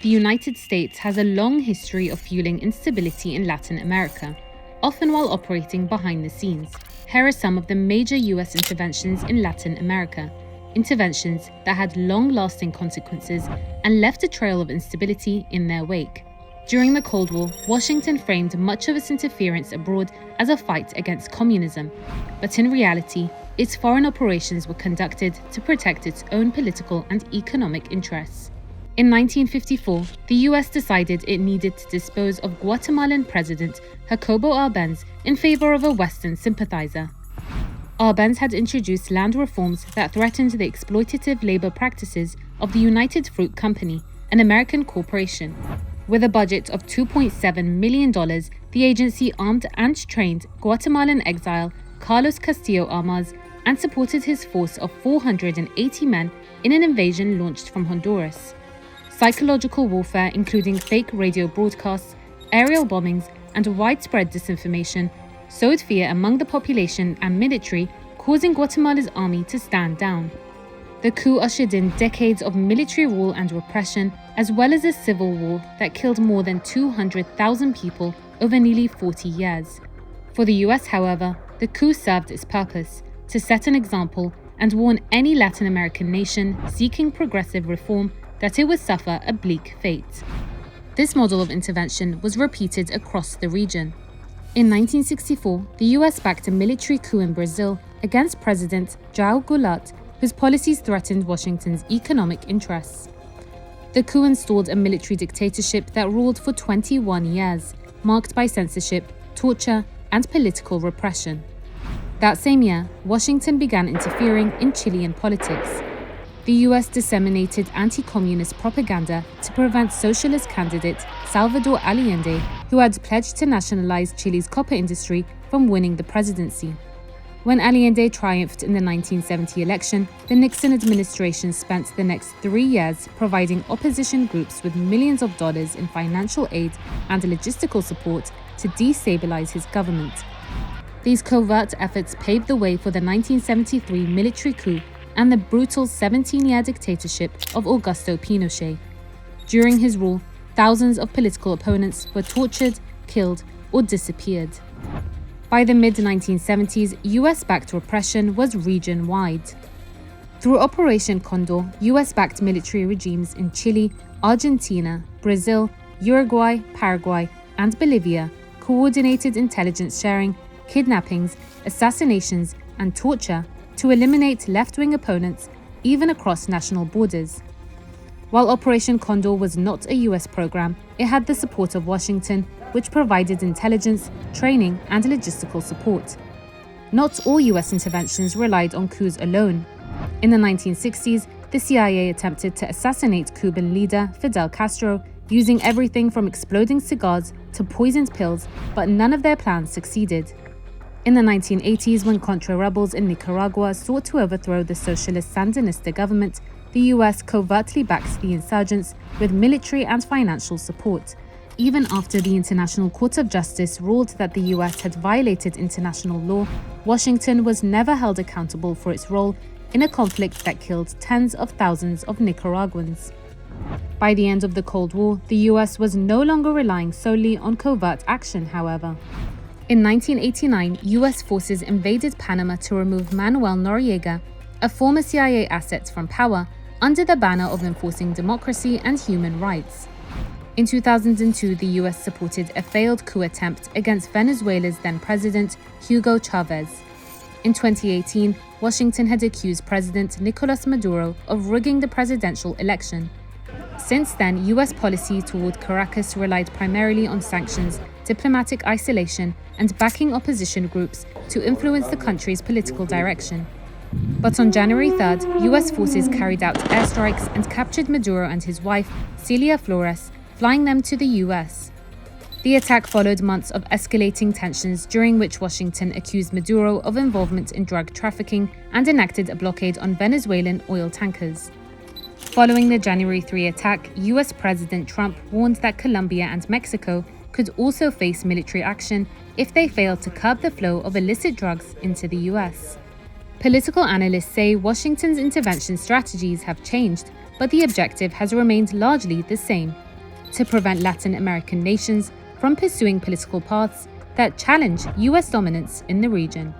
The United States has a long history of fueling instability in Latin America, often while operating behind the scenes. Here are some of the major US interventions in Latin America, interventions that had long-lasting consequences and left a trail of instability in their wake. During the Cold War, Washington framed much of its interference abroad as a fight against communism, but in reality, its foreign operations were conducted to protect its own political and economic interests. In 1954, the US decided it needed to dispose of Guatemalan President Jacobo Arbenz in favor of a Western sympathizer. Arbenz had introduced land reforms that threatened the exploitative labor practices of the United Fruit Company, an American corporation. With a budget of $2.7 million, the agency armed and trained Guatemalan exile Carlos Castillo Armas and supported his force of 480 men in an invasion launched from Honduras. Psychological warfare, including fake radio broadcasts, aerial bombings, and widespread disinformation, sowed fear among the population and military, causing Guatemala's army to stand down. The coup ushered in decades of military rule and repression, as well as a civil war that killed more than 200,000 people over nearly 40 years. For the US, however, the coup served its purpose: to set an example and warn any Latin American nation seeking progressive reform that it would suffer a bleak fate. This model of intervention was repeated across the region. In 1964, the US backed a military coup in Brazil against President João Goulart, whose policies threatened Washington's economic interests. The coup installed a military dictatorship that ruled for 21 years, marked by censorship, torture, and political repression. That same year, Washington began interfering in Chilean politics. The US disseminated anti-communist propaganda to prevent socialist candidate Salvador Allende, who had pledged to nationalize Chile's copper industry, from winning the presidency. When Allende triumphed in the 1970 election, the Nixon administration spent the next 3 years providing opposition groups with millions of dollars in financial aid and logistical support to destabilize his government. These covert efforts paved the way for the 1973 military coup and the brutal 17-year dictatorship of Augusto Pinochet. During his rule, thousands of political opponents were tortured, killed, or disappeared. By the mid-1970s, US-backed repression was region-wide. Through Operation Condor, US-backed military regimes in Chile, Argentina, Brazil, Uruguay, Paraguay, and Bolivia coordinated intelligence sharing, kidnappings, assassinations, and torture to eliminate left-wing opponents, even across national borders. While Operation Condor was not a US program, it had the support of Washington, which provided intelligence, training, and logistical support. Not all US interventions relied on coups alone. In the 1960s, the CIA attempted to assassinate Cuban leader Fidel Castro, using everything from exploding cigars to poisoned pills, but none of their plans succeeded. In the 1980s, when Contra rebels in Nicaragua sought to overthrow the socialist Sandinista government, the US covertly backed the insurgents with military and financial support. Even after the International Court of Justice ruled that the US had violated international law, Washington was never held accountable for its role in a conflict that killed tens of thousands of Nicaraguans. By the end of the Cold War, the US was no longer relying solely on covert action, however. In 1989, US forces invaded Panama to remove Manuel Noriega, a former CIA asset, from power under the banner of enforcing democracy and human rights. In 2002, the US supported a failed coup attempt against Venezuela's then-president, Hugo Chavez. In 2018, Washington had accused President Nicolas Maduro of rigging the presidential election. Since then, US policy toward Caracas relied primarily on sanctions, diplomatic isolation, and backing opposition groups to influence the country's political direction. But on January 3rd, US forces carried out airstrikes and captured Maduro and his wife, Celia Flores, flying them to the US. The attack followed months of escalating tensions, during which Washington accused Maduro of involvement in drug trafficking and enacted a blockade on Venezuelan oil tankers. Following the January 3 attack, US President Trump warned that Colombia and Mexico could also face military action if they failed to curb the flow of illicit drugs into the US. Political analysts say Washington's intervention strategies have changed, but the objective has remained largely the same: to prevent Latin American nations from pursuing political paths that challenge US dominance in the region.